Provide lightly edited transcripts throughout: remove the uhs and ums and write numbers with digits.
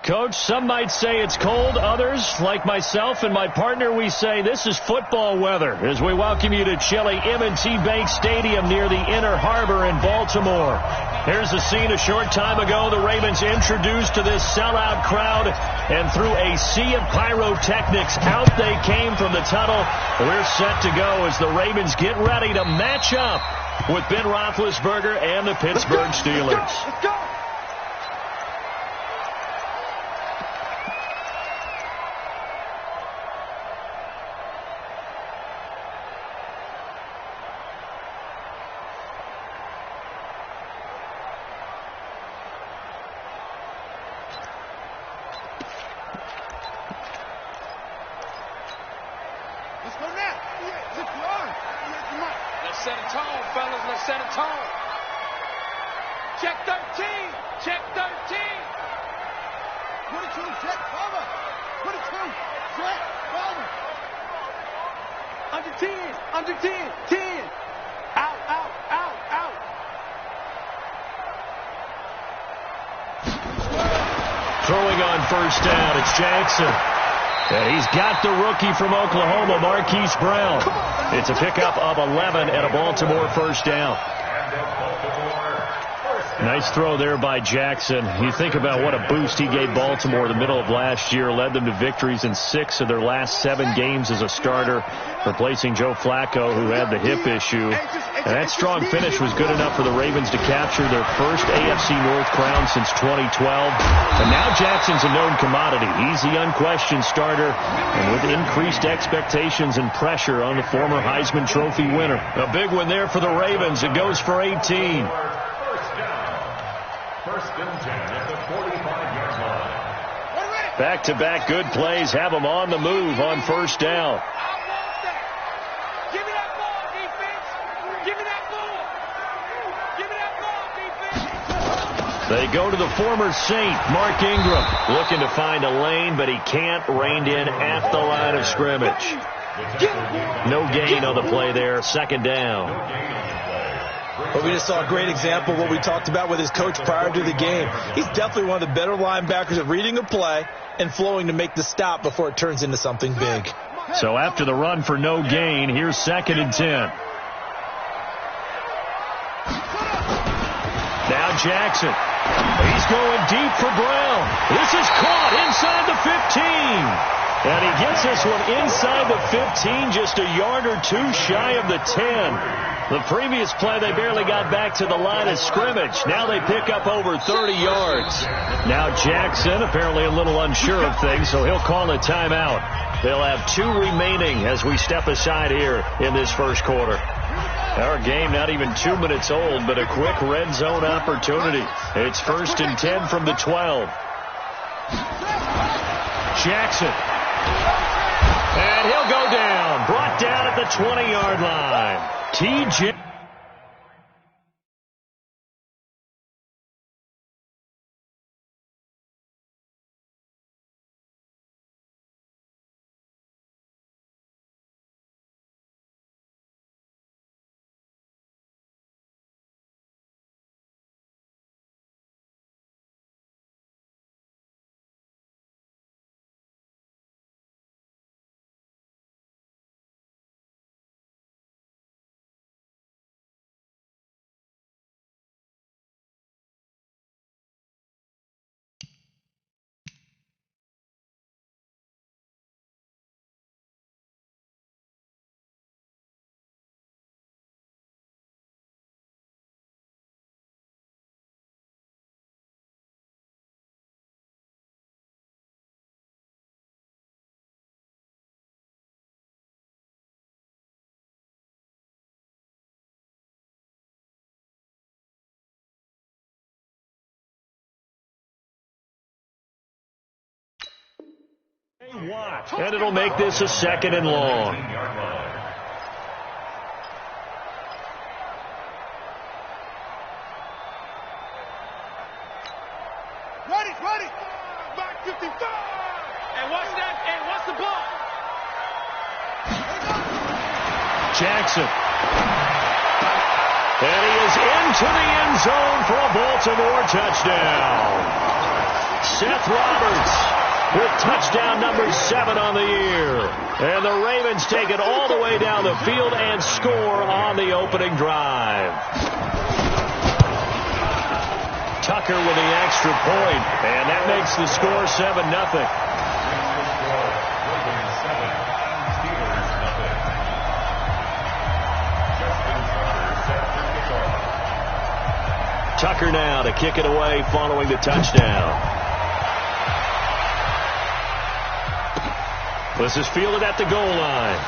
Coach, some might say it's cold. Others, like myself and my partner, we say this is football weather as we welcome you to chilly M&T Bank Stadium near the Inner Harbor in Baltimore. Here's the scene a short time ago. The Ravens introduced to this sellout crowd, and through a sea of pyrotechnics, out they came from the tunnel. We're set to go as the Ravens get ready to match up with Ben Roethlisberger and the Pittsburgh Steelers. Let's go. Let's set a tone, fellas. Let's set a tone. Check 13. Check 13. 22, check, cover. 22, check, cover. Under 10, under 10, 10. Out, out, out, out. Throwing on first down, it's Jackson. And he's got the rookie from Oklahoma, Marquise Brown. It's a pickup of 11 and a Baltimore first down. Nice throw there by Jackson. You think about what a boost he gave Baltimore in the middle of last year. Led them to victories in 6 of their last 7 games as a starter, replacing Joe Flacco, who had the hip issue. And that strong finish was good enough for the Ravens to capture their first AFC North crown since 2012. And now Jackson's a known commodity. He's the unquestioned starter, and with increased expectations and pressure on the former Heisman Trophy winner. A big one there for the Ravens. It goes for 18. First and 10 at the 45-yard line. Back-to-back good plays have them on the move on first down. Give me that ball, defense. Give me that ball. Give me that ball, defense. They go to the former Saint, Mark Ingram, looking to find a lane, but he can't rein in at the line of scrimmage. No gain on the play there, second down. But we just saw a great example of what we talked about with his coach prior to the game. He's definitely one of the better linebackers at reading a play and flowing to make the stop before it turns into something big. So after the run for no gain, here's second and 10. Now Jackson. He's going deep for Brown. This is caught inside the 15. And he gets this one inside the 15, just a yard or two shy of the 10. The previous play, they barely got back to the line of scrimmage. Now they pick up over 30 yards. Now Jackson apparently a little unsure of things, so he'll call a timeout. They'll have 2 remaining as we step aside here in this first quarter. Our game not even 2 minutes old, but a quick red zone opportunity. It's first and 10 from the 12. Jackson. And he'll go down. Brought down at the 20-yard line. T.J. And it'll make this a second and long. Ready. Back 55. And what's that? And what's the ball? Jackson. And he is into the end zone for a Baltimore touchdown. Seth Roberts with touchdown number 7 on the year. And the Ravens take it all the way down the field and score on the opening drive. Tucker with the extra point, and that makes the score 7-0. Tucker now to kick it away following the touchdown. This is fielded at the goal line.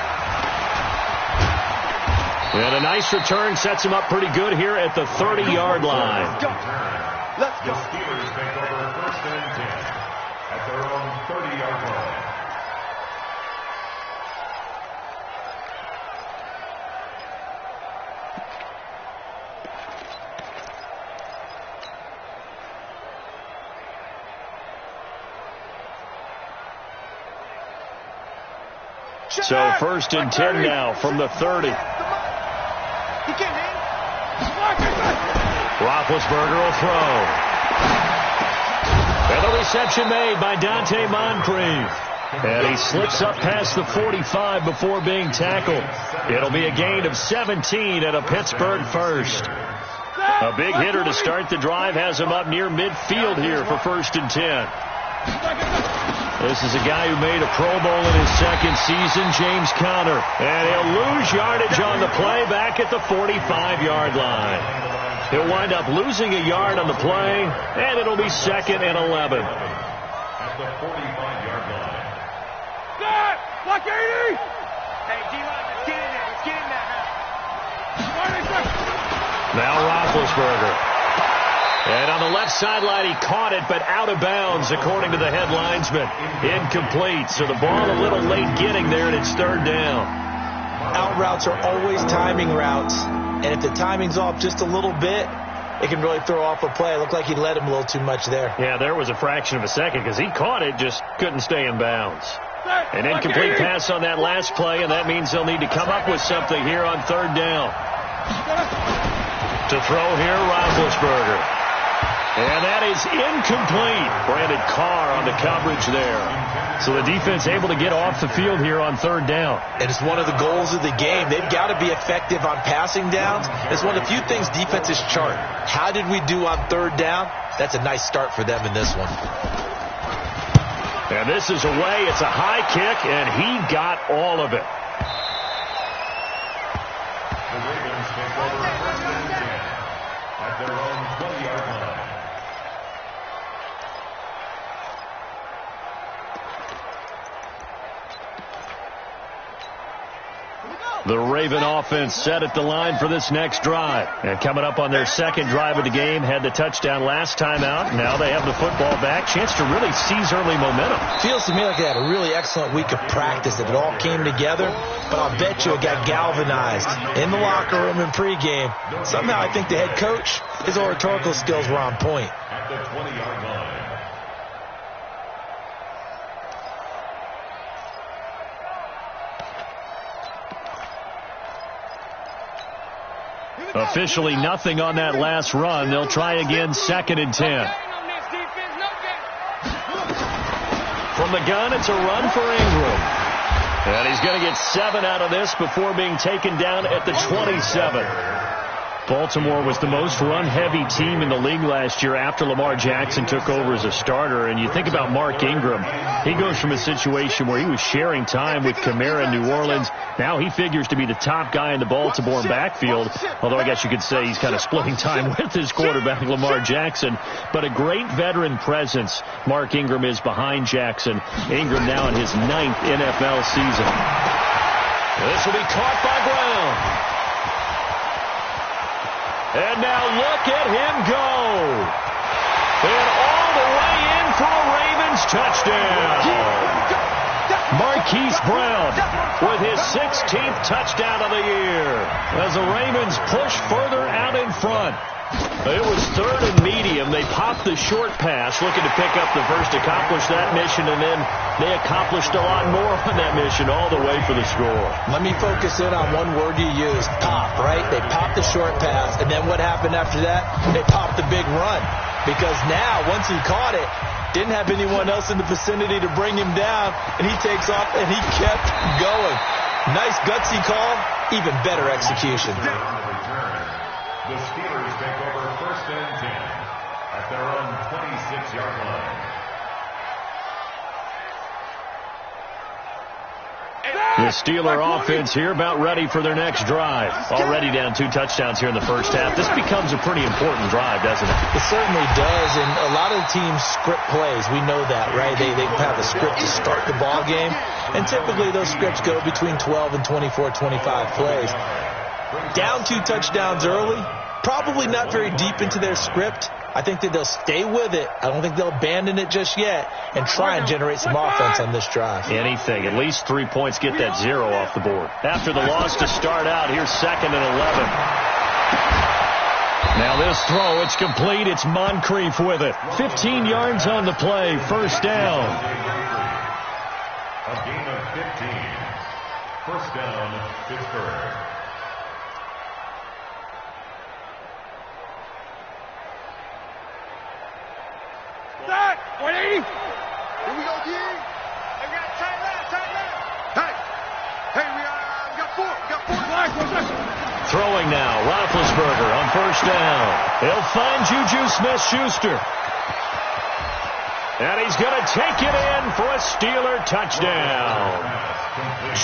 And a nice return sets him up pretty good here at the 30-yard line. Let's go. The Steelers take over 1st and 10 at their own 30-yard line. So 1st and 10 now from the 30. Roethlisberger will throw. And the reception made by Dante Moncrief. And he slips up past the 45 before being tackled. It'll be a gain of 17 and a Pittsburgh first. A big hitter to start the drive has him up near midfield here for 1st and 10. This is a guy who made a Pro Bowl in his 2nd season, James Conner. And he'll lose yardage on the play back at the 45-yard line. He'll wind up losing a yard on the play, and it'll be 2nd and 11. At the 45-yard line. Block 80! Hey, D-line, let's get in there. Let's get in there. Now Roethlisberger. And on the left sideline, he caught it, but out of bounds, according to the head linesman. Incomplete, so the ball a little late getting there, and it's 3rd down. Out routes are always timing routes, and if the timing's off just a little bit, it can really throw off a play. It looked like he led him a little too much there. Yeah, there was a fraction of a second because he caught it, just couldn't stay in bounds. An incomplete pass on that last play, and that means they'll need to come up with something here on 3rd down. To throw here, Roethlisberger. And that is incomplete. Brandon Carr on the coverage there. So the defense able to get off the field here on 3rd down. And it's one of the goals of the game. They've got to be effective on passing downs. It's one of the few things defenses chart. How did we do on 3rd down? That's a nice start for them in this one. And this is away. It's a high kick, and he got all of it. The Ravens take over 1st and 10 at their own 20-yard line. The Raven offense set at the line for this next drive. And coming up on their 2nd drive of the game, had the touchdown last time out. Now they have the football back. Chance to really seize early momentum. Feels to me like they had a really excellent week of practice, that it all came together. But I'll bet you it got galvanized in the locker room in pregame. Somehow I think the head coach, his oratorical skills were on point. At the 20-yard line. Officially nothing on that last run. They'll try again, 2nd and 10. From the gun, it's a run for Ingram. And he's going to get 7 out of this before being taken down at the 27. Baltimore was the most run-heavy team in the league last year after Lamar Jackson took over as a starter. And you think about Mark Ingram, he goes from a situation where he was sharing time with Kamara in New Orleans. Now he figures to be the top guy in the Baltimore backfield, although I guess you could say he's kind of splitting time with his quarterback, Lamar Jackson. But a great veteran presence, Mark Ingram is behind Jackson. Ingram now in his 9th NFL season. This will be caught by Brown. And now look at him go. And all the way in for a Ravens touchdown. Marquise Brown with his 16th touchdown of the year as the Ravens push further out in front. It was 3rd and medium. They popped the short pass, looking to pick up the first, accomplish that mission, and then they accomplished a lot more on that mission all the way for the score. Let me focus in on one word you used, pop, right? They popped the short pass, and then what happened after that? They popped the big run. Because now, once he caught it, Didn't have anyone else in the vicinity to bring him down, and he takes off, and he kept going. Nice gutsy call, even better execution. The Steelers take over 1st and 10 at their own 26-yard line. The Steeler offense here about ready for their next drive. Already down 2 touchdowns here in the first half. This becomes a pretty important drive, doesn't it? It certainly does, and a lot of the teams script plays. We know that, right? They have a script to start the ball game, and typically those scripts go between 12 and 24, 25 plays. Down 2 touchdowns early, probably not very deep into their script. I think that they'll stay with it. I don't think they'll abandon it just yet and try and generate some offense on this drive. Anything. At least 3 points, get that 0 off the board. After the loss to start out, here's 2nd and 11. Now this throw, it's complete. It's Moncrief with it. 15 yards on the play. 1st down. A gain of 15. 1st down, Pittsburgh. Here we go, G. We got tight left. Hey, we got 4. Throwing now, Roethlisberger on 1st down. He'll find Juju Smith-Schuster. And he's going to take it in for a Steeler touchdown.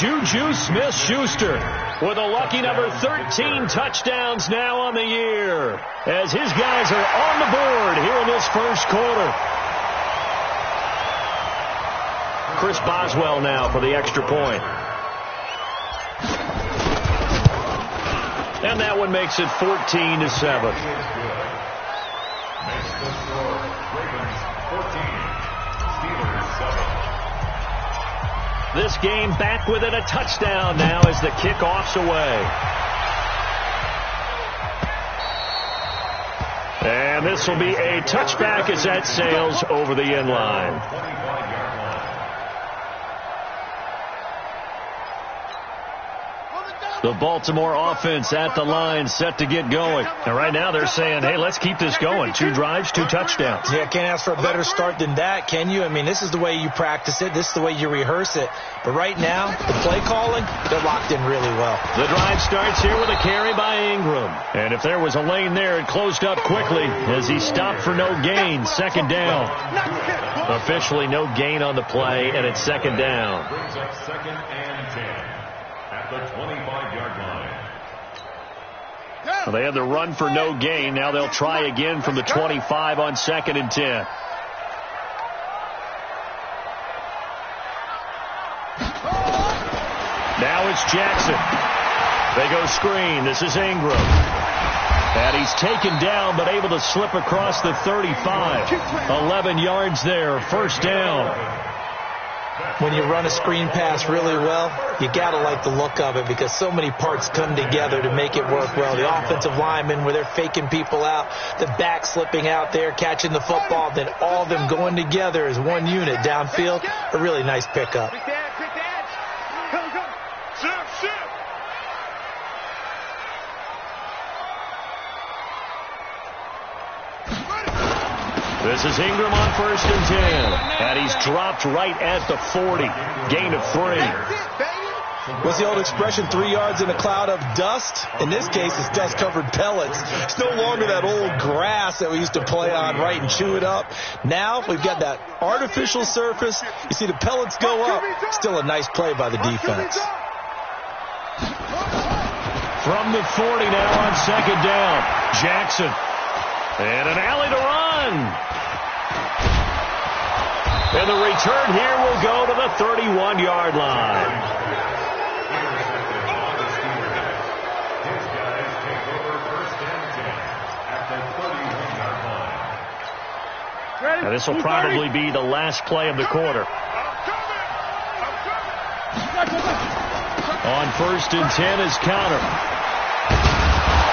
Juju Smith-Schuster with a lucky number 13 touchdowns now on the year, as his guys are on the board here in this first quarter. Chris Boswell now for the extra point. And that one makes it 14-7. Makes the score Ravens 14, Steelers 7. This game back within a touchdown now as the kickoff's away. And this will be a touchback as that sails over the end line. The Baltimore offense at the line, set to get going. And right now they're saying, hey, let's keep this going. 2 drives, 2 touchdowns. Yeah, can't ask for a better start than that, can you? I mean, this is the way you practice it. This is the way you rehearse it. But right now, the play calling, they're locked in really well. The drive starts here with a carry by Ingram. And if there was a lane there, it closed up quickly as he stopped for no gain. 2nd down. Officially no gain on the play, and it's 2nd down. Brings up 2nd and 10. At the 25-yard line. Well, they had the run for no gain. Now they'll try again from the 25 on 2nd and 10. Now it's Jackson. They go screen. This is Ingram. And he's taken down but able to slip across the 35. 11 yards there. 1st down. When you run a screen pass really well, you got to like the look of it because so many parts come together to make it work well. The offensive linemen where they're faking people out, the back slipping out there, catching the football, then all of them going together as one unit downfield. A really nice pickup. This is Ingram on 1st and 10. And he's dropped right at the 40. Gain of 3. What's the old expression, 3 yards in a cloud of dust? In this case, it's dust-covered pellets. It's no longer that old grass that we used to play on, right, and chew it up. Now we've got that artificial surface. You see the pellets go up. Still a nice play by the defense. From the 40 now on 2nd down. Jackson. And an alley to run. And the return here will go to the 31-yard line. His guys take over 1st and 10 at the 31-yard line. Now this will probably be the last play of the quarter. On 1st and 10 is Counter.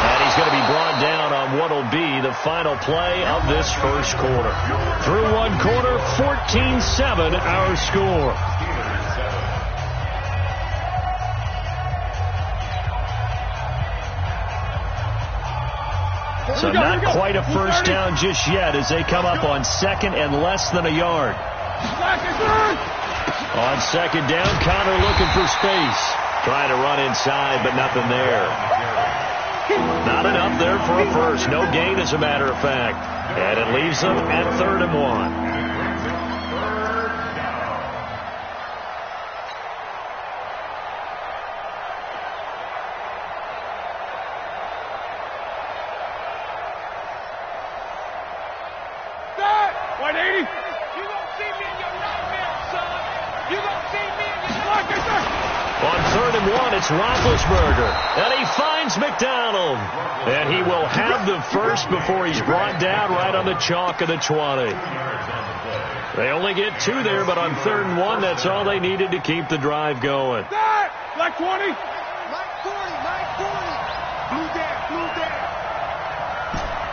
And he's going to be brought down on what will be the final play of this first quarter. Through one quarter, 14-7 our score. So not quite a first down just yet as they come up on second and less than a yard. On second down, Connor looking for space. Trying to run inside, but nothing there. Not enough there for a first. No gain, as a matter of fact. And it leaves them at 3rd and 1. On 3rd and 1, it's Roethlisberger, and he finds McDonald. And he will have the first before he's brought down right on the chalk of the 20. They only get 2 there, but on 3rd and 1, that's all they needed to keep the drive going. Like 20. Like 40, like 40. Blue down.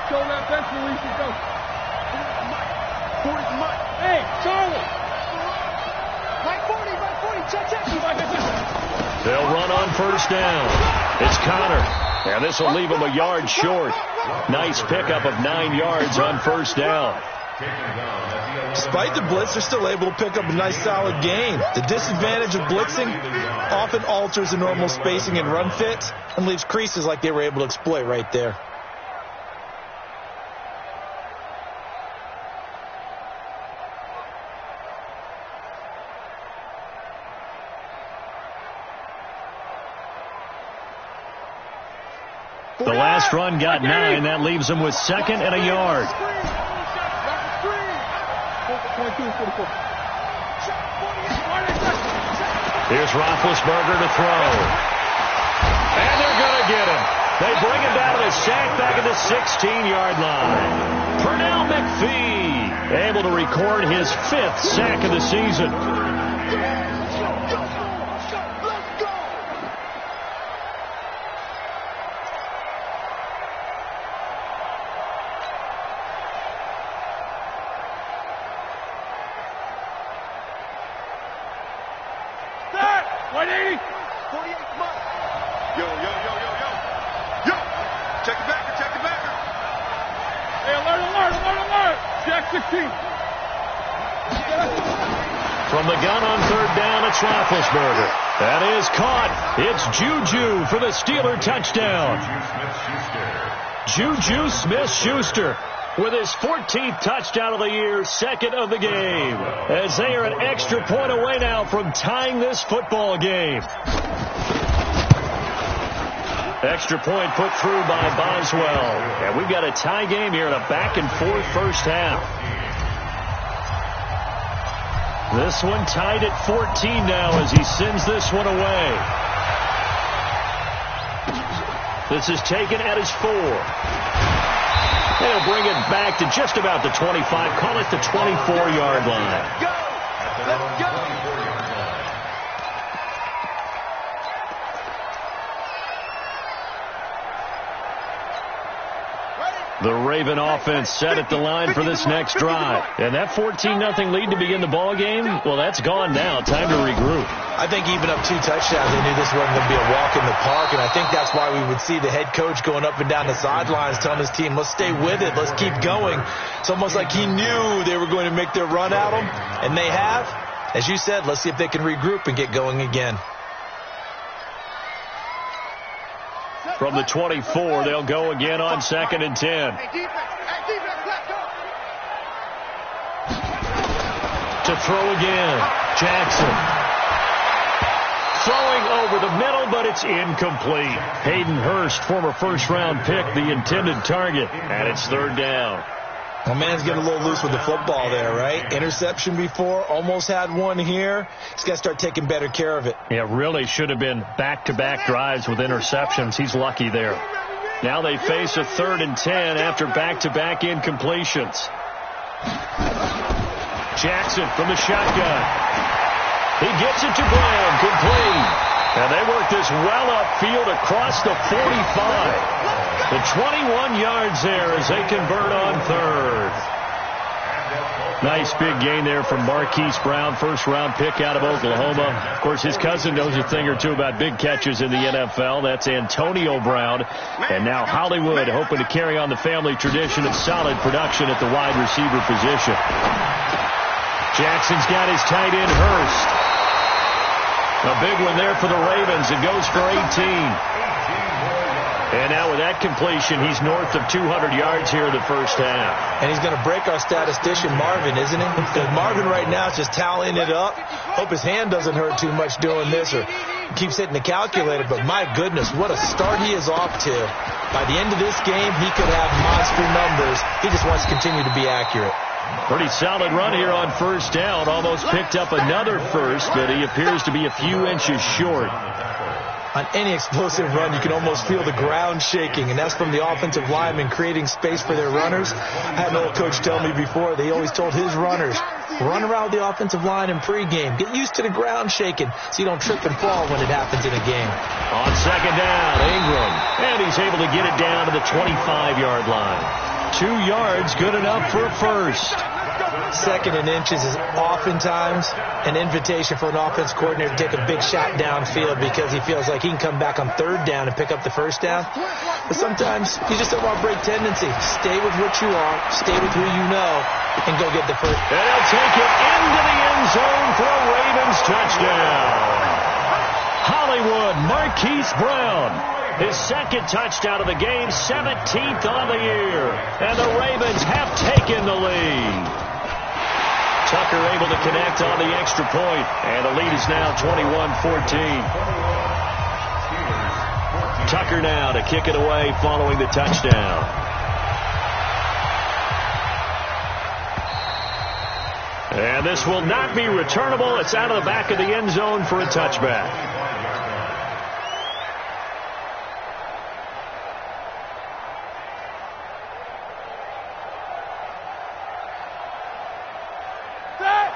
Show that bench release and go. 40's Mike. Hey, Charlie. Like 40. Check. They'll run on first down. It's Connor. And this will leave him a yard short. Nice pickup of 9 yards on first down. Despite the blitz, they're still able to pick up a nice solid gain. The disadvantage of blitzing often alters the normal spacing and run fits and leaves creases like they were able to exploit right there. The last run got 9. That leaves them with 2nd and a yard. Here's Roethlisberger to throw. And they're going to get him. They bring him down to the sack back at the 16-yard line. Pernell McPhee able to record his 5th sack of the season. From the gun on 3rd down, it's Roethlisberger. That is caught. It's Juju for the Steeler touchdown. Juju Smith-Schuster with his 14th touchdown of the year, 2nd of the game. As they are an extra point away now from tying this football game. Extra point put through by Boswell. And we've got a tie game here in a back-and-forth first half. This one tied at 14 now as he sends this one away. This is taken at his 4. They'll bring it back to just about the 25. Call it the 24-yard line. Let's go. The Raven offense set at the line for this next drive. And that 14-0 lead to begin the ball game, well, that's gone now. Time to regroup. I think even up 2 touchdowns, they knew this wasn't going to be a walk in the park, and I think that's why we would see the head coach going up and down the sidelines telling his team, let's stay with it, let's keep going. It's almost like he knew they were going to make their run at him, and they have. As you said, let's see if they can regroup and get going again. From the 24, they'll go again on 2nd and 10. To throw again, Jackson. Throwing over the middle, but it's incomplete. Hayden Hurst, former first-round pick, the intended target, and it's 3rd down. Well, man's getting a little loose with the football there, right? Interception before, almost had one here. He's got to start taking better care of it. Yeah, really should have been back-to-back drives with interceptions. He's lucky there. Now they face a 3rd and 10 after back-to-back incompletions. Jackson from the shotgun. He gets it to Brown, complete. And they work this well upfield across the 45. The 21 yards there as they convert on 3rd. Nice big gain there from Marquise Brown, first-round pick out of Oklahoma. Of course, his cousin knows a thing or two about big catches in the NFL. That's Antonio Brown. And now Hollywood hoping to carry on the family tradition of solid production at the wide receiver position. Jackson's got his tight end Hurst. A big one there for the Ravens. It goes for 18. And now with that completion, he's north of 200 yards here in the first half. And he's going to break our statistician Marvin, isn't he? Because Marvin right now is just tallying it up. Hope his hand doesn't hurt too much doing this or keeps hitting the calculator. But my goodness, what a start he is off to. By the end of this game, he could have monster numbers. He just wants to continue to be accurate. Pretty solid run here on first down. Almost picked up another first, but he appears to be a few inches short. On any explosive run, you can almost feel the ground shaking, and that's from the offensive linemen creating space for their runners. I had an old coach tell me before, they always told his runners, run around the offensive line in pregame. Get used to the ground shaking so you don't trip and fall when it happens in a game. On second down, Ingram, and he's able to get it down to the 25-yard line. 2 yards, good enough for a first. Second and inches is oftentimes an invitation for an offense coordinator to take a big shot downfield because he feels like he can come back on third down and pick up the first down. But sometimes you just don't want to break tendency. Stay with what you are, stay with who you know, and go get the first. And he'll take it into the end zone for a Ravens touchdown. Hollywood, Marquise Brown. His second touchdown of the game, 17th on the year. And the Ravens have taken the lead. Tucker able to connect on the extra point, and the lead is now 21-14. Tucker now to kick it away following the touchdown. And this will not be returnable. It's out of the back of the end zone for a touchback.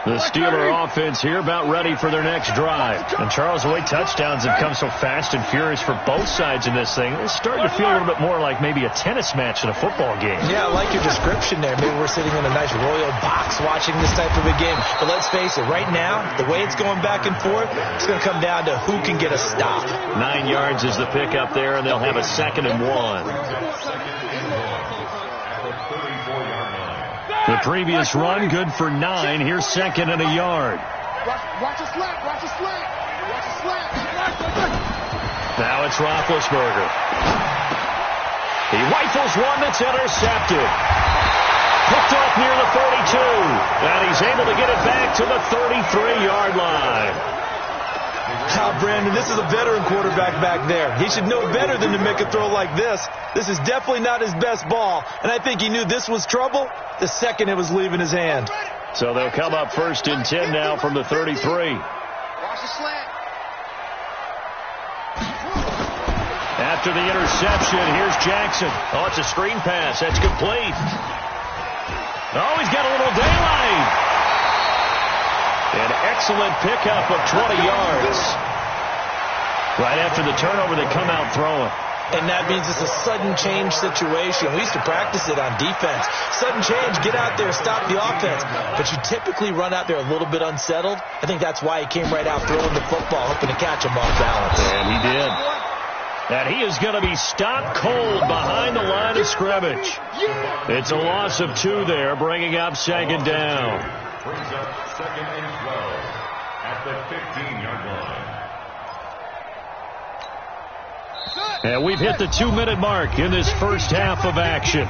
The Steeler offense here about ready for their next drive. And Charles, the way touchdowns have come so fast and furious for both sides in this thing, it's starting to feel a little bit more like maybe a tennis match in a football game. Yeah, I like your description there. Maybe we're sitting in a nice royal box watching this type of a game. But let's face it, right now, the way it's going back and forth, it's going to come down to who can get a stop. 9 yards is the pickup there, and they'll have a 2nd and 1. The previous run, good for 9. Here's 2nd and a yard. Watch a slant. Watch a slant. Watch a slant. Now it's Roethlisberger. He rifles one that's intercepted. Picked off near the 32. And he's able to get it back to the 33-yard line. Brandon, this is a veteran quarterback back there. He should know better than to make a throw like this. This is definitely not his best ball, and I think he knew this was trouble the second it was leaving his hand. So they'll come up 1st and 10 now from the 33. Watch the slant. After the interception, here's Jackson. Oh, it's a screen pass. That's complete. Oh, he's got a little daylight. An excellent pickup of 20 yards. Right after the turnover, they come out throwing. And that means it's a sudden change situation. We used to practice it on defense. Sudden change, get out there, stop the offense. But you typically run out there a little bit unsettled. I think that's why he came right out throwing the football, hoping to catch him off balance. And he did. And he is going to be stopped cold behind the line of scrimmage. It's a loss of 2 there, bringing up 2nd down. Brings up 2nd and 12 at the 15-yard line. And we've hit the 2-minute mark in this first half of action.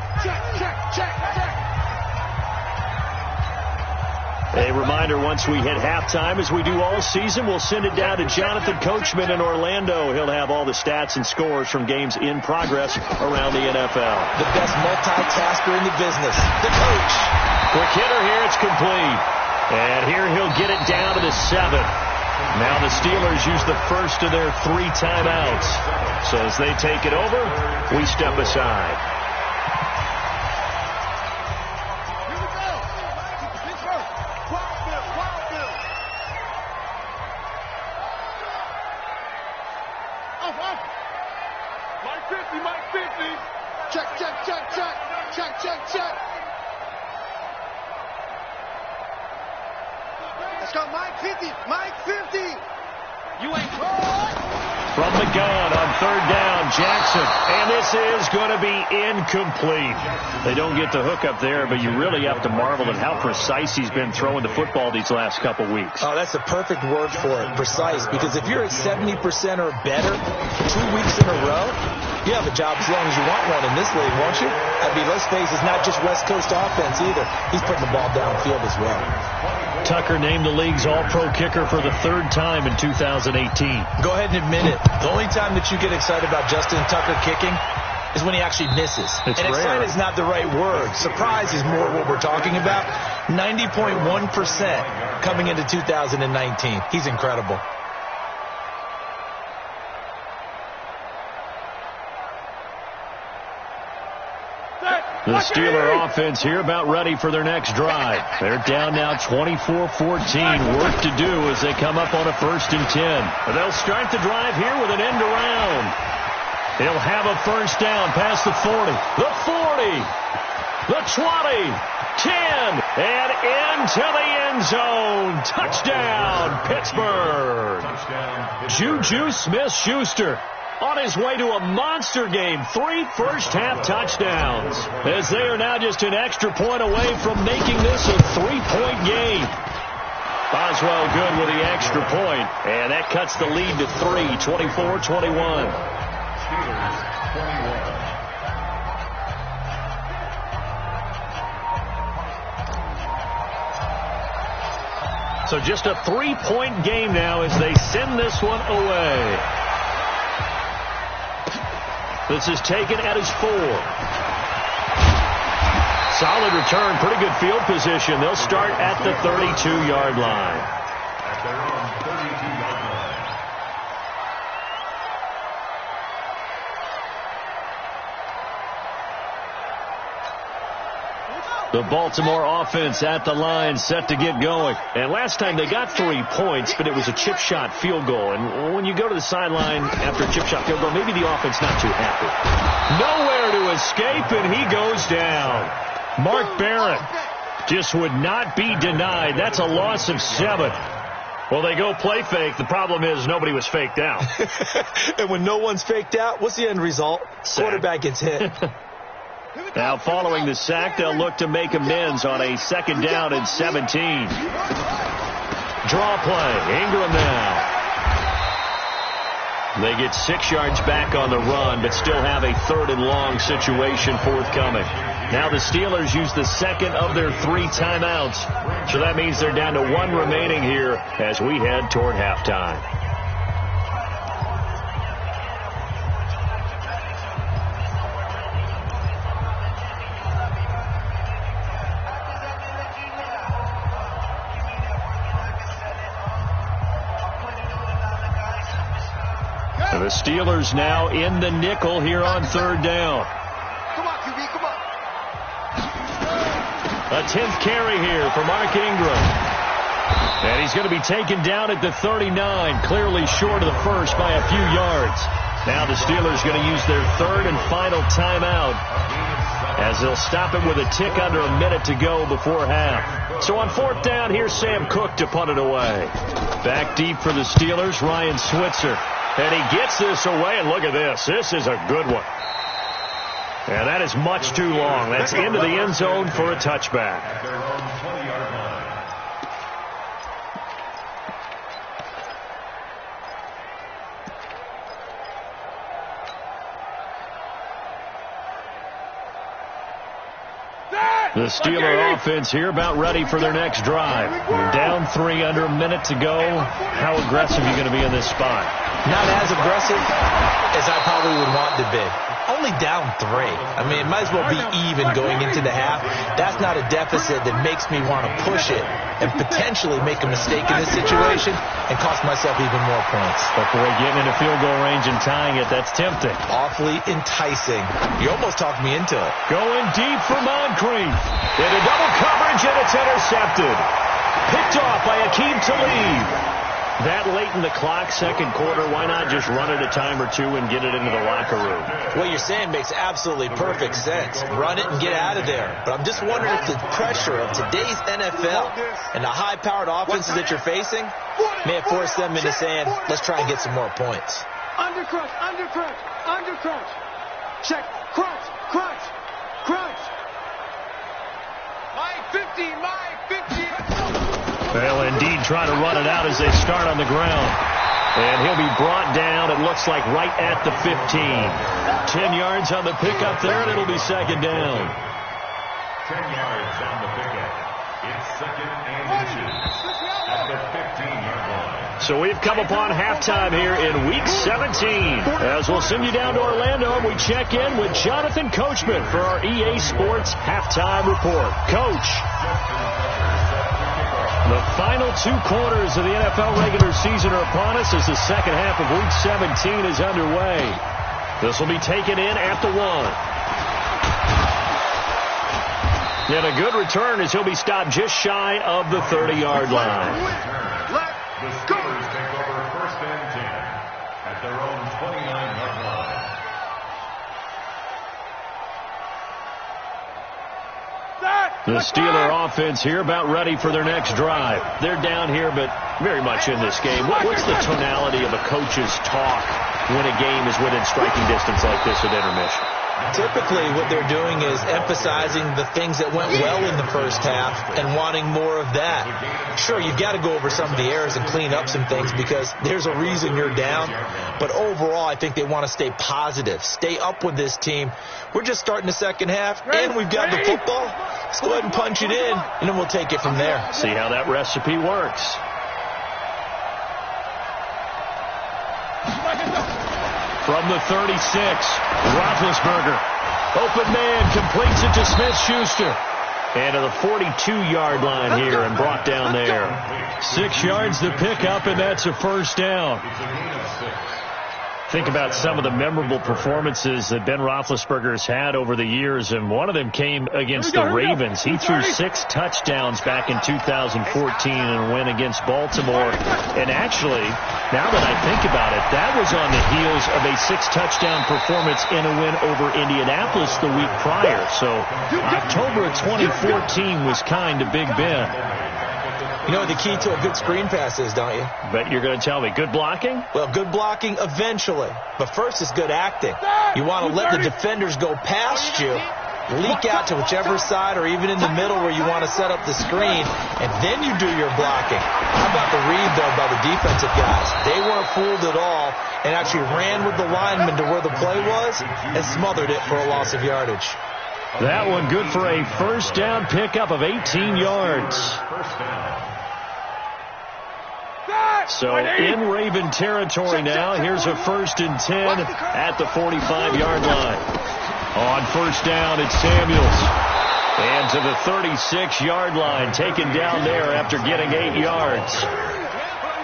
A reminder, once we hit halftime, as we do all season, we'll send it down to Jonathan Coachman in Orlando. He'll have all the stats and scores from games in progress around the NFL. The best multitasker in the business, the coach. Quick hitter here, it's complete. And here he'll get it down to the 7th. Now the Steelers use the first of their 3 timeouts. So as they take it over, we step aside. Mike 50. Check. Let's go, Mike 50. Mike 50. You ain't From the gun on third down, Jackson. And this is going to be incomplete. They don't get the hook up there, but you really have to marvel at how precise he's been throwing the football these last couple weeks. Oh, that's the perfect word for it, precise. Because if you're at 70% or better 2 weeks in a row, you have a job as long as you want one in this league, won't you? I mean, let's face it, it's not just West Coast offense either. He's putting the ball downfield as well. Tucker named the league's all-pro kicker for the third time in 2018. Go ahead and admit it. The only time that you get excited about Justin Tucker kicking is when he actually misses. It's and rare. Excited is not the right word. Surprise is more what we're talking about. 90.1% coming into 2019. He's incredible. The Steeler offense here about ready for their next drive. They're down now 24-14. Work to do as they come up on a 1st and 10. They'll start the drive here with an end around. He'll have a first down past the 40, the 40, the 20, 10, and into the end zone. Touchdown, Pittsburgh. Juju Smith-Schuster on his way to a monster game. 3 first-half touchdowns, as they are now just an extra point away from making this a 3-point game. Boswell good with the extra point, and that cuts the lead to 3, 24-21. So just a 3-point game now as they send this one away. This is taken at his 4. Solid return, pretty good field position. They'll start at the 32-yard line. At their own 32-yard line. The Baltimore offense at the line, set to get going. And last time they got 3 points, but it was a chip shot field goal. And when you go to the sideline after a chip shot field goal, maybe the offense not too happy. Nowhere to escape, and he goes down. Mark Barron just would not be denied. That's a loss of 7. Well, they go play fake. The problem is nobody was faked out. And when no one's faked out, what's the end result? Sack. Quarterback gets hit. Now, following the sack, they'll look to make amends on a 2nd down and 17. Draw play. Ingram now. They get 6 yards back on the run, but still have a 3rd and long situation forthcoming. Now the Steelers use the 2nd of their 3 timeouts. So that means they're down to 1 remaining here as we head toward halftime. The Steelers now in the nickel here on 3rd down. Come on, QB, come on. A 10th carry here for Mark Ingram. And he's going to be taken down at the 39, clearly short of the first by a few yards. Now the Steelers going to use their 3rd and final timeout as they'll stop it with a tick under a minute to go before half. So on 4th down, here's Sam Cook to punt it away. Back deep for the Steelers, Ryan Switzer. And he gets this away, and look at this. This is a good one. And that is much too long. That's into the end zone for a touchback. At their own 20-yard line. The Steeler offense here about ready for their next drive. You're down 3 under a minute to go. How aggressive are you going to be in this spot? Not as aggressive as I probably would want to be. Only down 3. I mean, it might as well be even going into the half. That's not a deficit that makes me want to push it and potentially make a mistake in this situation and cost myself even more points. Before getting into field goal range and tying it, that's tempting. Awfully enticing. You almost talked me into it. Going deep for Moncrief. Into double coverage, and it's intercepted. Picked off by Akeem Talib. That late in the clock, second quarter, why not just run it a time or two and get it into the locker room? What you're saying makes absolutely perfect sense. Run it and get out of there. But I'm just wondering if the pressure of today's NFL and the high-powered offenses that you're facing may have forced them into saying, let's try and get some more points. Under crunch, under crunch, under crunch. Check, crunch, crunch, crunch. My 50, my 50. Well, indeed, trying to run it out as they start on the ground. And he'll be brought down, it looks like, right at the 15. 10 yards on the pickup there, and it'll be second down. 10 yards on the pickup. It's second and inches at the 15-yard line. So we've come upon halftime here in Week 17. As we'll send you down to Orlando, we check in with Jonathan Coachman for our EA Sports Halftime Report. Coach. The final 2 quarters of the NFL regular season are upon us as the second half of Week 17 is underway. This will be taken in at the 1. And a good return as he'll be stopped just shy of the 30-yard line. The Steelers take over first and 10 at their own 29-yard line. The Steeler offense here about ready for their next drive. They're down here, but very much in this game. What's the tonality of a coach's talk when a game is within striking distance like this at intermission? Typically, what they're doing is emphasizing the things that went well in the first half and wanting more of that. Sure, you've got to go over some of the errors and clean up some things because there's a reason you're down. But overall, I think they want to stay positive, stay up with this team. We're just starting the second half, and we've got the football. Let's go ahead and punch it in, and then we'll take it from there. See how that recipe works. From the 36, Roethlisberger. Open man, completes it to Smith-Schuster. And to the 42-yard line here and brought down there. 6 yards to pick up, and that's a first down. Think about some of the memorable performances that Ben Roethlisberger's had over the years, and one of them came against the Ravens. He threw 6 touchdowns back in 2014 in a win against Baltimore. And actually, now that I think about it, that was on the heels of a 6-touchdown performance in a win over Indianapolis the week prior. So October of 2014 was kind of Big Ben. You know what the key to a good screen pass is, don't you? Bet you're going to tell me. Good blocking? Well, good blocking eventually. But first is good acting. You want to let the defenders go past you, leak out to whichever side or even in the middle where you want to set up the screen, and then you do your blocking. How about the read, though, by the defensive guys? They weren't fooled at all and actually ran with the lineman to where the play was and smothered it for a loss of yardage. That one good for a first down pickup of 18 yards. First down. So in Raven territory now, here's a 1st and 10 at the 45-yard line. On first down, it's Samuels. And to the 36-yard line, taken down there after getting 8 yards.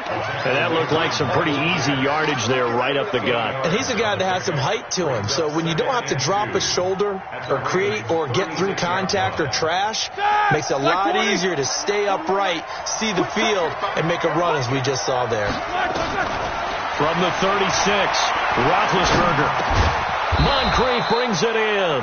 And that looked like some pretty easy yardage there right up the gut. And he's a guy that has some height to him. So when you don't have to drop a shoulder or create or get through contact or trash, makes it a lot easier to stay upright, see the field, and make a run as we just saw there. From the 36, Roethlisberger. Moncrief brings it in.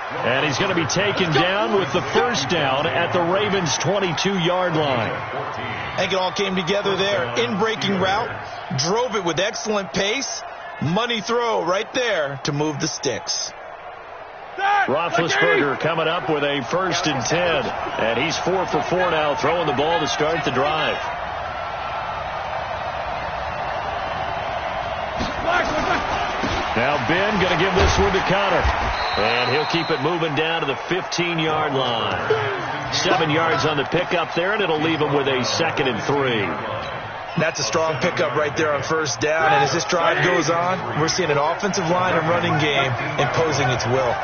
And he's going to be taken down with the first down at the Ravens' 22-yard line. I think it all came together there. In-breaking route, drove it with excellent pace. Money throw right there to move the sticks. Roethlisberger coming up with a 1st and 10. And he's 4 for 4 now, throwing the ball to start the drive. Now Ben going to give this one to Connor. And he'll keep it moving down to the 15-yard line. 7 yards on the pickup there, and it'll leave him with a 2nd and 3. That's a strong pickup right there on first down. And as this drive goes on, we're seeing an offensive line and running game imposing its will.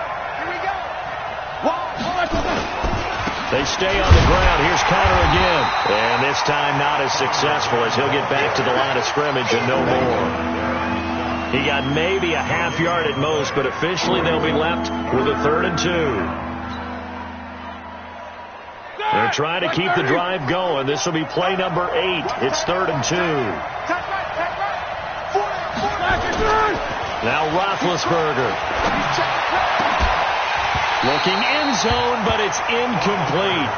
They stay on the ground. Here's Connor again. And this time not as successful as he'll get back to the line of scrimmage and no more. He got maybe a half yard at most, but officially they'll be left with a 3rd and 2. They're try to keep the drive going. This will be play number 8. It's 3rd and 2. Now Roethlisberger. Looking end zone, but it's incomplete.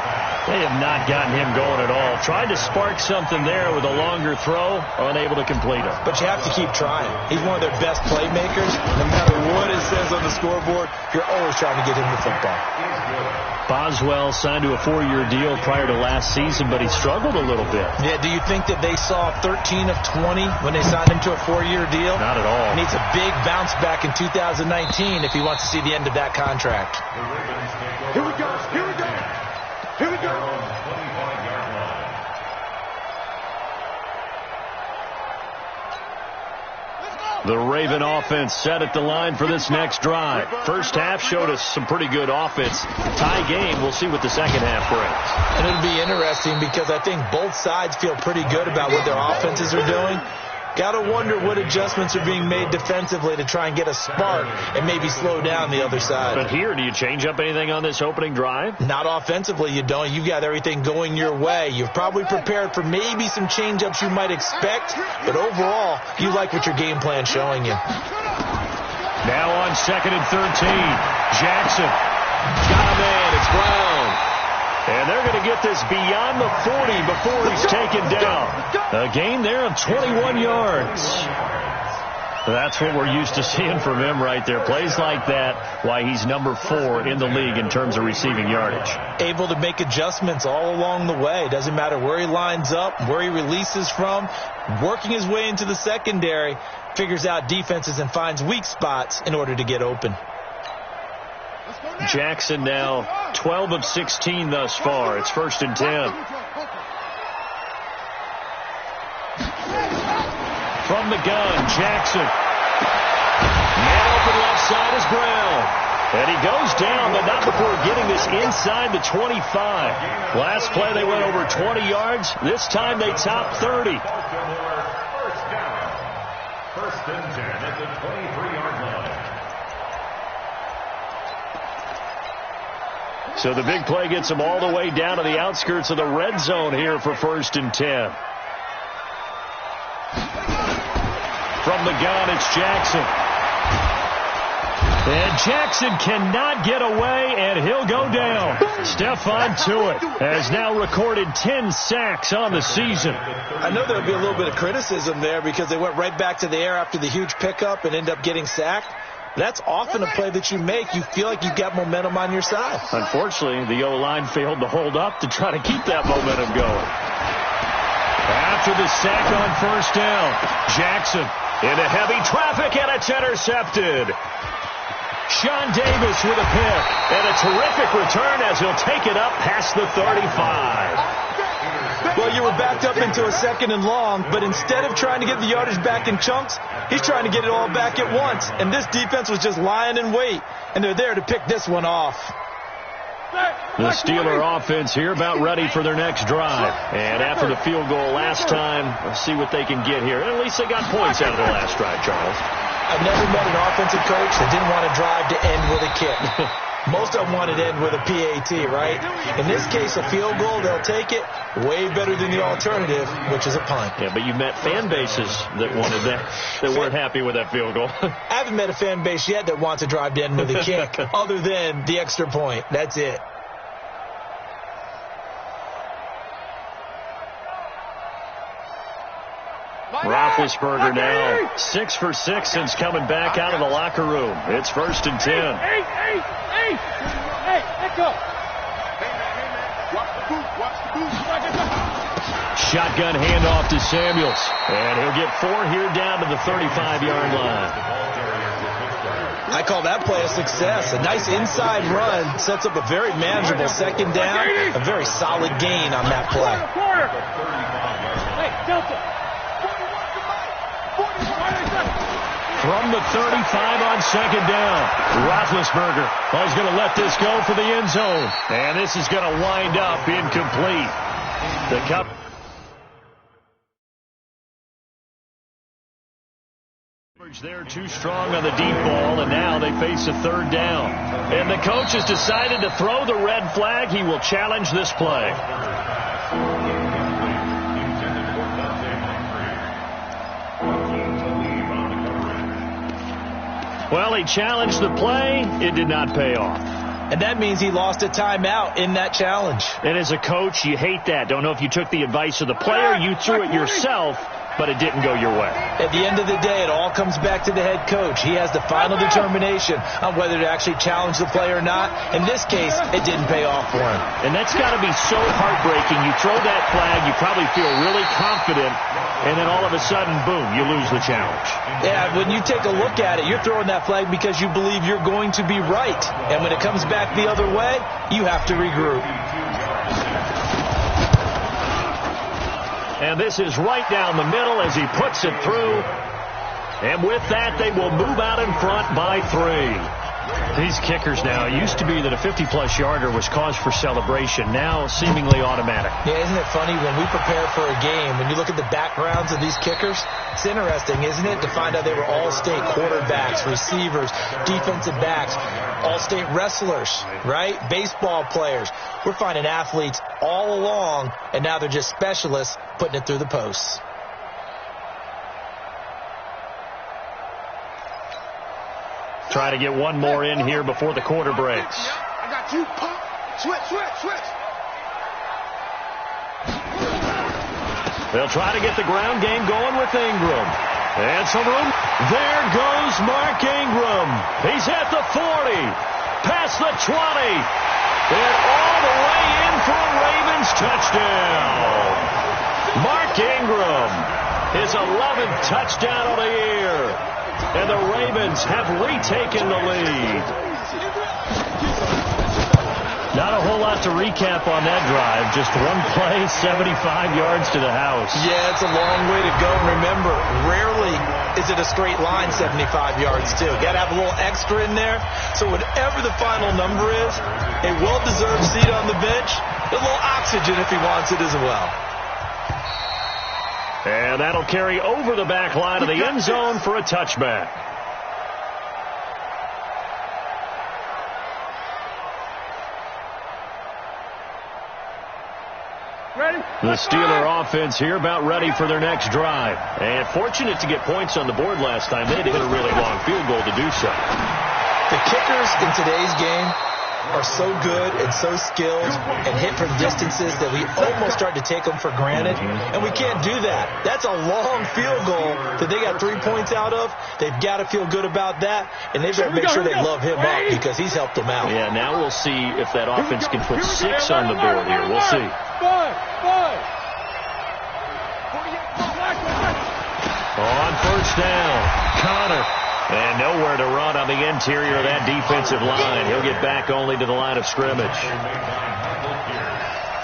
They have not gotten him going at all. Tried to spark something there with a longer throw, unable to complete it. But you have to keep trying. He's one of their best playmakers. No matter what it says on the scoreboard, you're always trying to get him the football. Boswell signed to a 4-year deal prior to last season, but he struggled a little bit. Yeah, do you think that they saw 13 of 20 when they signed him to a 4-year deal? Not at all. He needs a big bounce back in 2019 if he wants to see the end of that contract. Here we go. Here we go. Here we go. The Raven offense set at the line for this next drive. First half showed us some pretty good offense. Tie game. We'll see what the second half brings. And it'll be interesting because I think both sides feel pretty good about what their offenses are doing. Got to wonder what adjustments are being made defensively to try and get a spark and maybe slow down the other side. But here, do you change up anything on this opening drive? Not offensively, you don't. You've got everything going your way. You've probably prepared for maybe some change-ups you might expect, but overall, you like what your game plan's showing you. Now on 2nd and 13, Jackson. Got a man. It's Brown. And they're going to get this beyond the 40 before he's taken down. A gain there of 21 yards. That's what we're used to seeing from him right there. Plays like that, why he's number 4 in the league in terms of receiving yardage. Able to make adjustments all along the way. Doesn't matter where he lines up, where he releases from. Working his way into the secondary, figures out defenses and finds weak spots in order to get open. Jackson now 12 of 16 thus far. It's 1st and 10. From the gun, Jackson. Man open left side is Brown. And he goes down, but not before getting this inside the 25. Last play they went over 20 yards. This time they top 30. First down. 1st and 10 at the 23-yard line. So the big play gets them all the way down to the outskirts of the red zone here for 1st and 10. From the gun, it's Jackson. And Jackson cannot get away, and he'll go down. Stephon Tuitt has now recorded 10 sacks on the season. I know there'll be a little bit of criticism there because they went right back to the air after the huge pickup and end up getting sacked. That's often a play that you make. You feel like you've got momentum on your side. Unfortunately, the O-line failed to hold up to try to keep that momentum going. After the sack on 1st down, Jackson into heavy traffic, and it's intercepted. Sean Davis with a pick, and a terrific return as he'll take it up past the 35. Well, you were backed up into a 2nd and long, but instead of trying to get the yardage back in chunks, he's trying to get it all back at once. And this defense was just lying in wait, and they're there to pick this one off. The Steeler offense here about ready for their next drive. And after the field goal last time, let's see what they can get here. At least they got points out of the last drive, Charles. I've never met an offensive coach that didn't want to drive to end with a kick. Most of them wanted to end with a PAT, right? In this case, a field goal, they'll take it. Way better than the alternative, which is a punt. Yeah, but you've met fan bases that wanted that, that weren't happy with that field goal. I haven't met a fan base yet that wants to drive to end with a kick, other than the extra point. That's it. Roethlisberger now 6 for 6 since coming back out of the locker room. It's 1st and 10. Hey, let go. Shotgun handoff to Samuels. And he'll get 4 here down to the 35-yard line. I call that play a success. A nice inside run sets up a very manageable 2nd down. A very solid gain on that play. Hey, Delta. From the 35 on 2nd down, Roethlisberger is going to let this go for the end zone. And this is going to wind up incomplete. The cup. They're too strong on the deep ball, and now they face a third down. And the coach has decided to throw the red flag. He will challenge this play. Well, he challenged the play. It did not pay off. And that means he lost a timeout in that challenge. And as a coach, you hate that. Don't know if you took the advice of the player, you threw it yourself, but it didn't go your way. At the end of the day, it all comes back to the head coach. He has the final determination on whether to actually challenge the play or not. In this case, it didn't pay off for him. And that's got to be so heartbreaking. You throw that flag, you probably feel really confident, and then all of a sudden, boom, you lose the challenge. Yeah, when you take a look at it, you're throwing that flag because you believe you're going to be right. And when it comes back the other way, you have to regroup. And this is right down the middle as he puts it through. And with that, they will move out in front by 3. These kickers now, it used to be that a 50-plus yarder was cause for celebration. Now, seemingly automatic. Yeah, isn't it funny when we prepare for a game, when you look at the backgrounds of these kickers, it's interesting, isn't it, to find out they were all-state quarterbacks, receivers, defensive backs, all-state wrestlers, right? Baseball players. We're finding athletes all along, and now they're just specialists putting it through the posts. Try to get one more in here before the quarter breaks. I got you. Pump. Switch. They'll try to get the ground game going with Ingram. And some room. There goes Mark Ingram. He's at the 40. Past the 20. And all the way in for a Ravens touchdown. Mark Ingram, his 11th touchdown of the year. And the Ravens have retaken the lead. Not a whole lot to recap on that drive. Just one play, 75 yards to the house. Yeah, it's a long way to go. Remember, rarely is it a straight line 75 yards, too. Got to have a little extra in there. So whatever the final number is, a well-deserved seat on the bench, a little oxygen if he wants it as well. And that'll carry over the back line of the end zone for a touchback. Ready? The Steeler offense here about ready for their next drive. And fortunate to get points on the board last time. They had to hit a really long field goal to do so. The kickers in today's game are so good and so skilled and hit from distances that we almost start to take them for granted, and we can't do that. That's a long field goal that they got 3 points out of. They've got to feel good about that, and they've got to make sure they love him up because he's helped them out. Yeah, now we'll see if that offense can put 6 on the board here. We'll see. On first down, Connor. And nowhere to run on the interior of that defensive line. He'll get back only to the line of scrimmage.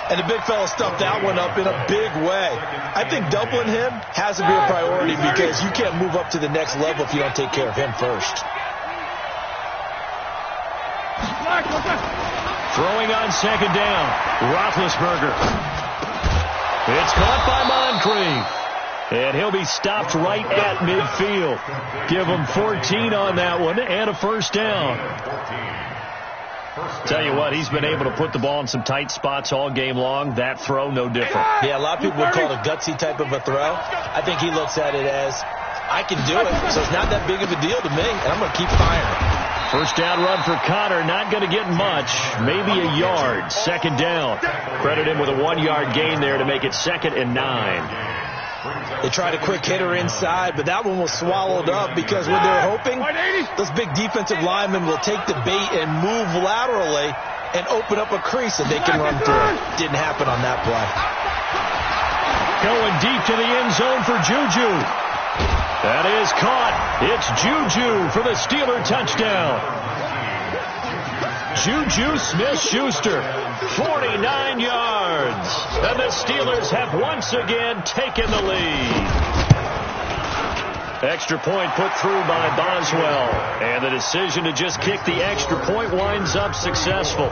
And the big fella stuffed that one up in a big way. I think doubling him has to be a priority because you can't move up to the next level if you don't take care of him first. Throwing on second down, Roethlisberger. It's caught by Moncrief. And he'll be stopped right at midfield. Give him 14 on that one and a first down. Tell you what, he's been able to put the ball in some tight spots all game long. That throw, no different. Yeah, a lot of people would call it a gutsy type of a throw. I think he looks at it as, I can do it, so it's not that big of a deal to me, and I'm going to keep firing. First down run for Connor, not going to get much. Maybe a yard. Second down. Credit him with a 1-yard gain there to make it 2nd and 9. They tried a quick hitter inside, but that one was swallowed up because when they're hoping, those big defensive linemen will take the bait and move laterally and open up a crease that they can run through. Didn't happen on that play. Going deep to the end zone for Juju. That is caught. It's Juju for the Steeler touchdown. Juju Smith-Schuster, 49 yards. And the Steelers have once again taken the lead. Extra point put through by Boswell. And the decision to just kick the extra point winds up successful.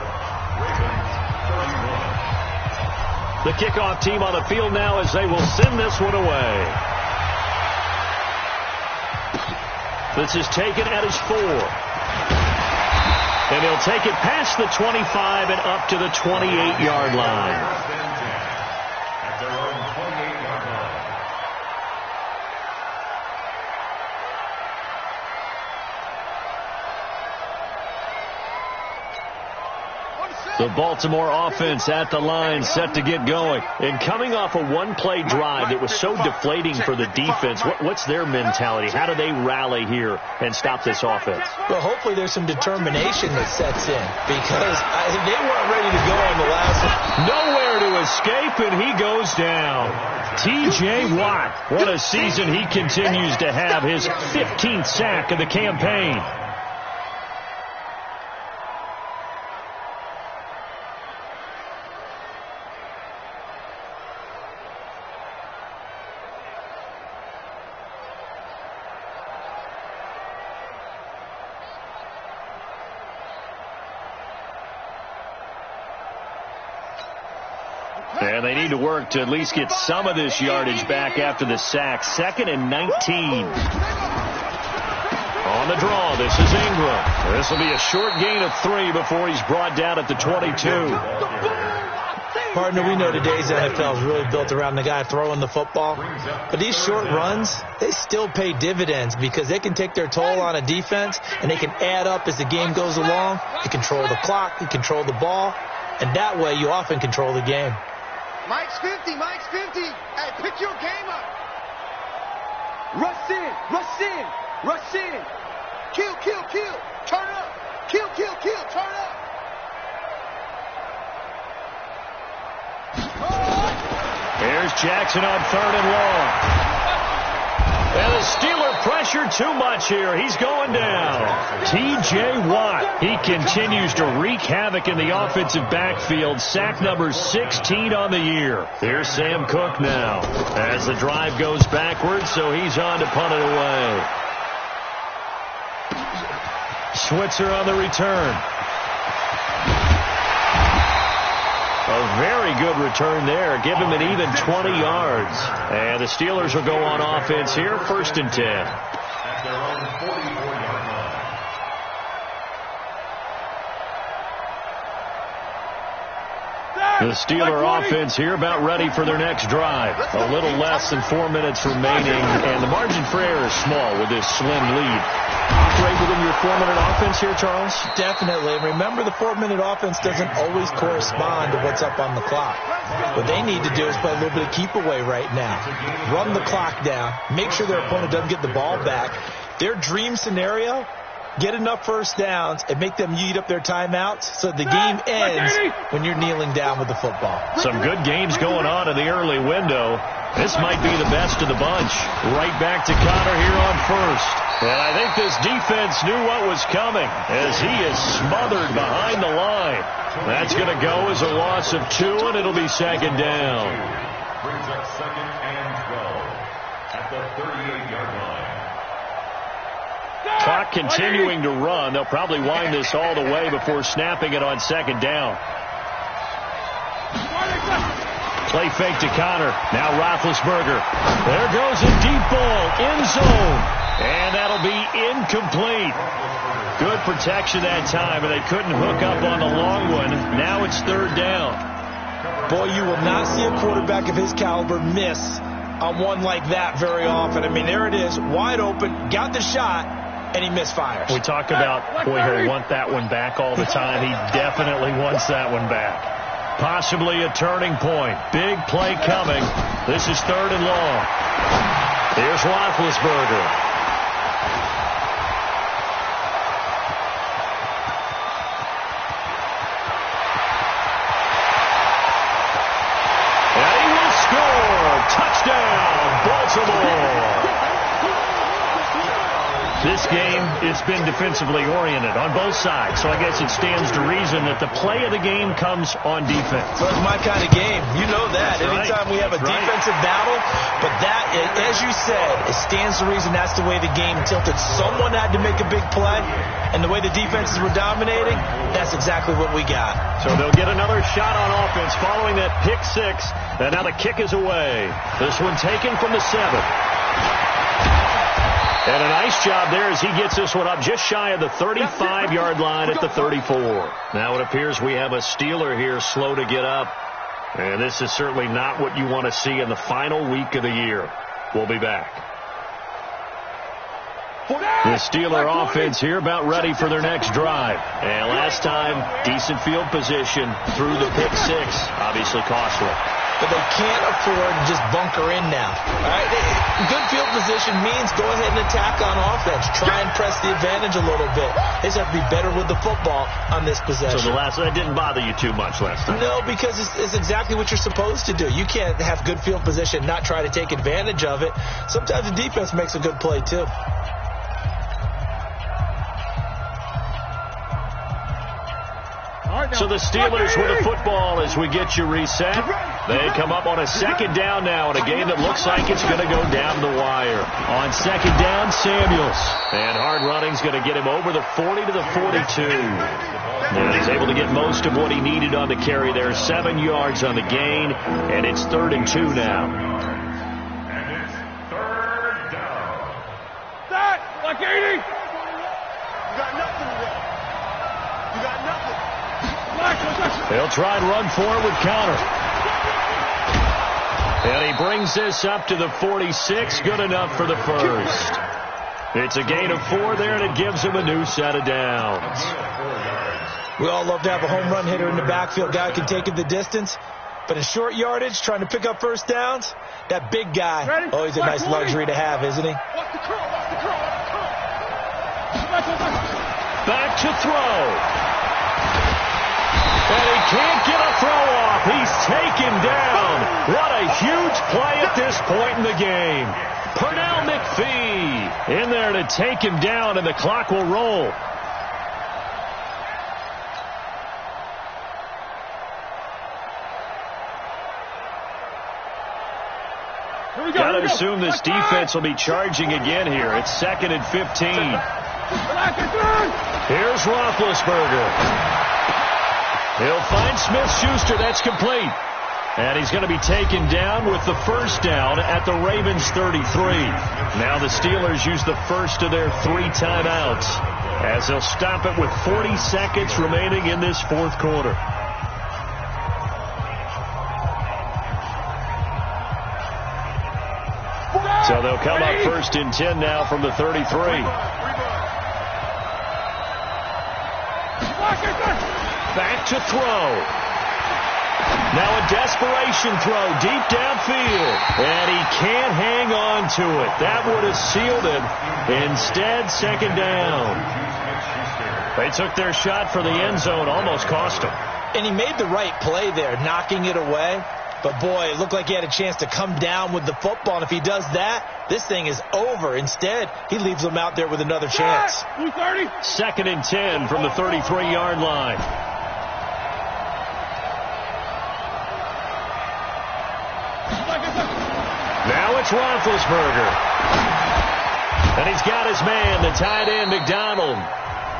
The kickoff team on the field now as they will send this one away. This is taken at his 4. And he'll take it past the 25 and up to the 28-yard line. At their own 28-yard line. The Baltimore offense at the line, set to get going. And coming off a one-play drive that was so deflating for the defense, what's their mentality? How do they rally here and stop this offense? Well, hopefully there's some determination that sets in, because they weren't ready to go on the last one. Nowhere to escape, and he goes down. T.J. Watt, what a season he continues to have, his 15th sack of the campaign. And they need to work to at least get some of this yardage back after the sack. 2nd and 19. On the draw, this is Ingram. This will be a short gain of 3 before he's brought down at the 22. Partner, we know today's NFL is really built around the guy throwing the football. But these short runs, they still pay dividends because they can take their toll on a defense, and they can add up as the game goes along. You control the clock, you control the ball, and that way you often control the game. Mike's 50, Mike's 50. Hey, pick your game up. Rush in, rush in, rush in. Kill, kill, kill. Turn up. Kill, kill, kill. Turn up. Here's Jackson on 3rd and long. And the Steeler pressure too much here. He's going down. T.J. Watt, he continues to wreak havoc in the offensive backfield. Sack number 16 on the year. Here's Sam Cook now as the drive goes backwards, so he's on to punt it away. Switzer on the return. A very good return there. Give him an even 20 yards. And the Steelers will go on offense here, 1st and 10. At their own 44-yard line. The Steeler offense here about ready for their next drive. A little less than 4 minutes remaining, and the margin for error is small with this slim lead. Operate within your 4-minute offense here, Charles? Definitely. And remember, the 4-minute offense doesn't always correspond to what's up on the clock. What they need to do is play a little bit of keep away right now. Run the clock down. Make sure their opponent doesn't get the ball back. Their dream scenario, get enough first downs and make them eat up their timeouts so the game ends when you're kneeling down with the football. Some good games going on in the early window. This might be the best of the bunch. Right back to Connor here on 1st. And I think this defense knew what was coming as he is smothered behind the line. That's going to go as a loss of 2, and it'll be 2nd down. Brings up 2nd and 12 at the 38-yard line. Clock continuing to run. They'll probably wind this all the way before snapping it on 2nd down. Play fake to Connor. Now Roethlisberger. There goes a deep ball. End zone. And that'll be incomplete. Good protection that time, and they couldn't hook up on the long one. Now it's 3rd down. Boy, you will not see a quarterback of his caliber miss on one like that very often. I mean, there it is, wide open, got the shot, and he misfires. We talk about, boy, he'll want that one back all the time. He definitely wants that one back. Possibly a turning point. Big play coming. This is 3rd and long. Here's Roethlisberger. And he will score. Touchdown, Baltimore. This game, it's been defensively oriented on both sides, so I guess it stands to reason that the play of the game comes on defense. Well, it's my kind of game. You know that. Anytime we have a defensive battle, but that, as you said, it stands to reason that's the way the game tilted. Someone had to make a big play, and the way the defenses were dominating, that's exactly what we got. So they'll get another shot on offense following that pick 6, and now the kick is away. This one taken from the 7. And a nice job there as he gets this one up just shy of the 35-yard line at the 34. Now it appears we have a Steeler here slow to get up. And this is certainly not what you want to see in the final week of the year. We'll be back. The Steeler offense here about ready for their next drive. And last time, decent field position through the pick six. Obviously costly. But they can't afford to just bunker in now. All right? Good field position means go ahead and attack on offense. Try and press the advantage a little bit. They just have to be better with the football on this possession. So that didn't bother you too much last time? No, because it's exactly what you're supposed to do. You can't have good field position and not try to take advantage of it. Sometimes the defense makes a good play, too. So the Steelers with the football as we get you reset. They come up on a second down now in a game that looks like it's going to go down the wire. On second down, Samuels. And hard running's going to get him over the 40 to the 42. And he's able to get most of what he needed on the carry there. 7 yards on the gain, and it's 3rd and 2 now. And it's 3rd down. That, like 80. You got nothing today. You got nothing. They'll try and run for it with Connor. And he brings this up to the 46. Good enough for the first. It's a gain of 4 there, and it gives him a new set of downs. We all love to have a home run hitter in the backfield. Guy can take it the distance. But in short yardage, trying to pick up first downs, that big guy, always a nice luxury to have, isn't he? Back to throw. And he can't get a throw off. He's taken down. What a huge play at this point in the game. Pernell McPhee in there to take him down, and the clock will roll. Got to assume this defense will be charging again here. It's 2nd and 15. Here's Roethlisberger. He'll find Smith-Schuster. That's complete. And he's going to be taken down with the first down at the Ravens 33. Now the Steelers use the first of their 3 timeouts as they'll stop it with 40 seconds remaining in this 4th quarter. So they'll come up 1st and 10 now from the 33. Back to throw. Now a desperation throw deep downfield. And he can't hang on to it. That would have sealed it. Instead, 2nd down. They took their shot for the end zone. Almost cost him. And he made the right play there, knocking it away. But, boy, it looked like he had a chance to come down with the football. And if he does that, this thing is over. Instead, he leaves them out there with another chance. 2nd and 10 from the 33-yard line. Now it's Roethlisberger. And he's got his man, the tight end, McDonald.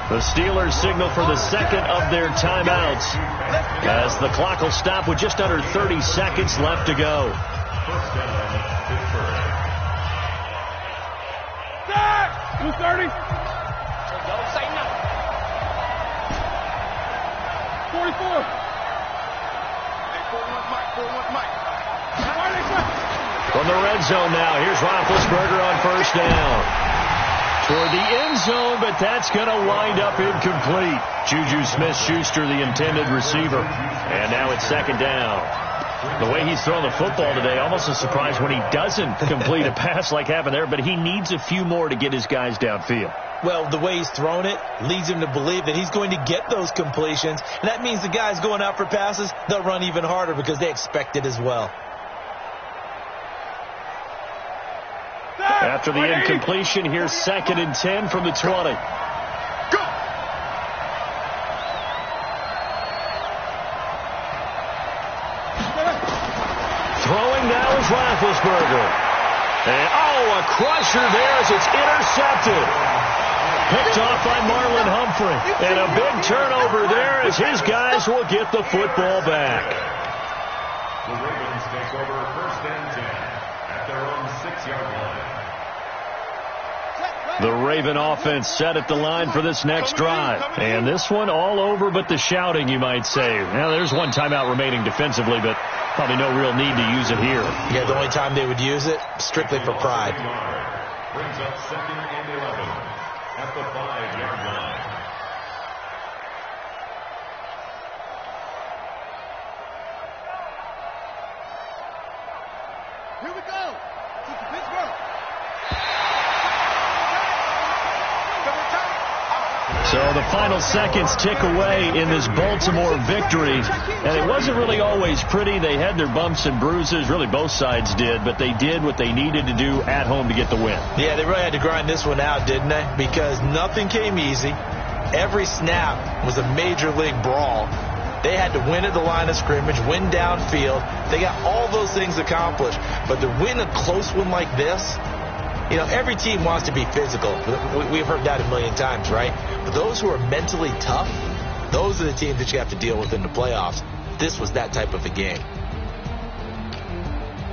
The Steelers signal for the 2nd of their timeouts as the clock will stop with just under 30 seconds left to go. First down, Pittsburgh. 230. 44. From the red zone now, here's Roethlisberger on first down. Toward the end zone, but that's going to wind up incomplete. Juju Smith-Schuster, the intended receiver. And now it's 2nd down. The way he's thrown the football today, almost a surprise when he doesn't complete a pass like happened there, but he needs a few more to get his guys downfield. Well, the way he's thrown it leads him to believe that he's going to get those completions. And that means the guys going out for passes, they'll run even harder because they expect it as well. After the incompletion, here's 2nd and 10 from the 20. Go! Throwing now is Roethlisberger. And, a crusher there as it's intercepted. Picked off by Marlon Humphrey. And a big turnover there as his guys will get the football back. The Ravens take over 1st and 10 at their own 6-yard line. The Raven offense set at the line for this next drive. And this one all over but the shouting, you might say. Now, there's one timeout remaining defensively, but probably no real need to use it here. Yeah, the only time they would use it, strictly for pride. Brings up 2nd and 11 at the 5-yard line. Here we go. To Pittsburgh. So the final seconds tick away in this Baltimore victory. And it wasn't really always pretty. They had their bumps and bruises. Really, both sides did. But they did what they needed to do at home to get the win. Yeah, they really had to grind this one out, didn't they? Because nothing came easy. Every snap was a major league brawl. They had to win at the line of scrimmage, win downfield. They got all those things accomplished. But to win a close one like this, you know, every team wants to be physical. We've heard that a million times, right? But those who are mentally tough, those are the teams that you have to deal with in the playoffs. This was that type of a game.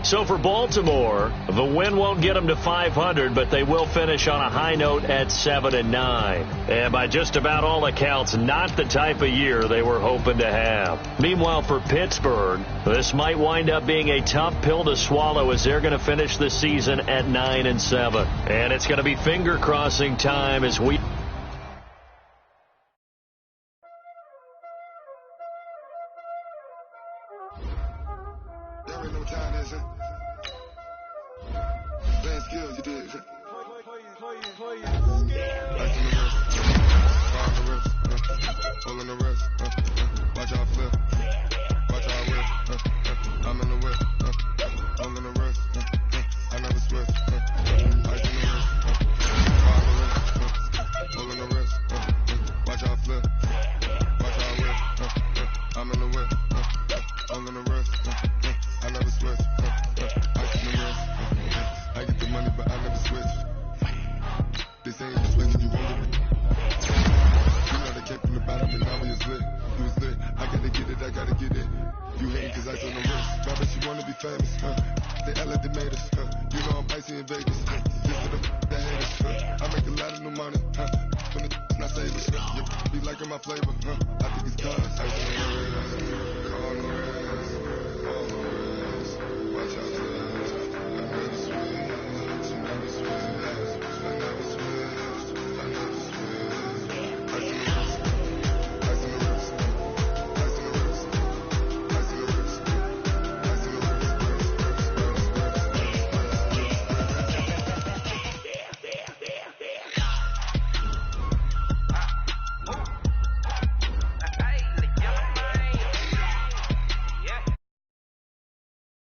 So for Baltimore, the win won't get them to 500, but they will finish on a high note at 7-9. And by just about all accounts, not the type of year they were hoping to have. Meanwhile, for Pittsburgh, this might wind up being a tough pill to swallow as they're going to finish the season at 9-7. And it's going to be finger-crossing time as we... Skills, you did. Pulling the wrist, watch out flip, watch out whip, I'm in the whip, pulling the wrist, I never switch, ice in the wrist, pulling the wrist, watch out flip, watch out whip, I'm in the whip, pulling the wrist, I never switch, ice in the wrist, I get the money but I never switch, this ain't the switch you want it. Came from the bottom and now we is lit. You was lit. I gotta get it, I gotta get it. You hating cause I on the wrist. Try but you wanna be famous, They Ella they made us, You know I'm icy in Vegas, This for the haters, I make a lot of new money, When the not saving, You be liking my flavor, I think it's cause ice in the wrist.